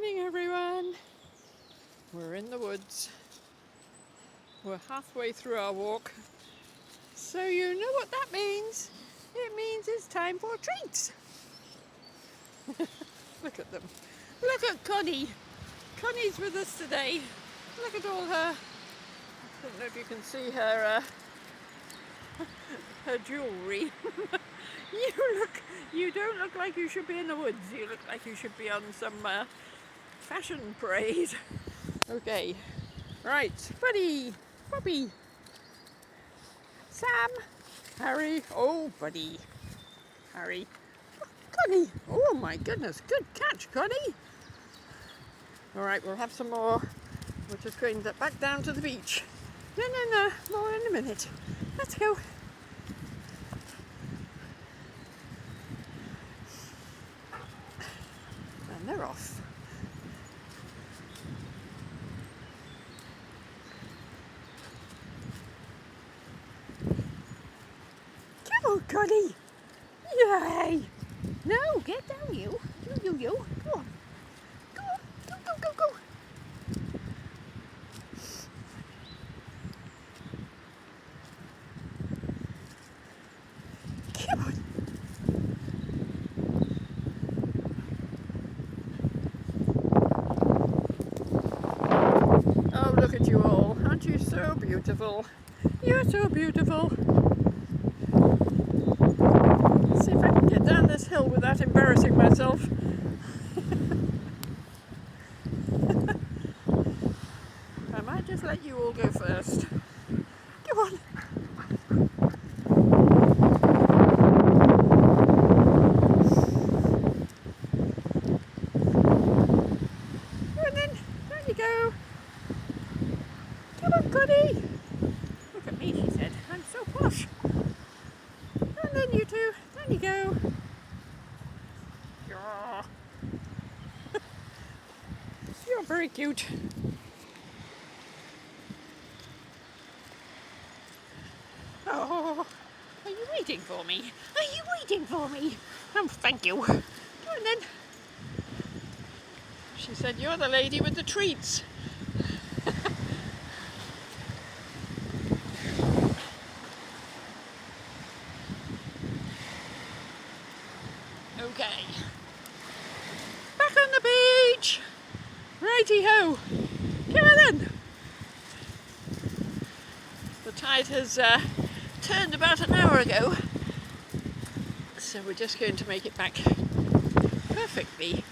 Morning everyone. We're in the woods. We're halfway through our walk. So you know what that means. It means it's time for treats. Look at them. Look at Connie. Connie's with us today. Look at all her, I don't know if you can see her her jewellery. You don't look like you should be in the woods. You look like you should be on some fashion parade. Okay, right, Buddy, Bobby, Sam, Harry, oh Buddy, Harry, Connie, oh my goodness, good catch Connie. Alright, we'll have some more. We're just going back down to the beach. No, more in a minute. Let's go. And they're off. Come on, Connie. Yay! No, get down, you. You. Go on. Go. Come on. Oh, look at you all. Aren't you so beautiful? You're so beautiful. Let's see if I can get down this hill without embarrassing myself. I might just let you all go first. Come on. And then, there you go. Come on, Connie. Look at me, she said. I'm so posh. And then you two. There you go. Yeah. You're very cute. Oh, are you waiting for me? Are you waiting for me? Oh, thank you. Come on then. She said, you're the lady with the treats. Okay. Back on the beach. Righty-ho. Come on then. The tide has turned about an hour ago. So we're just going to make it back perfectly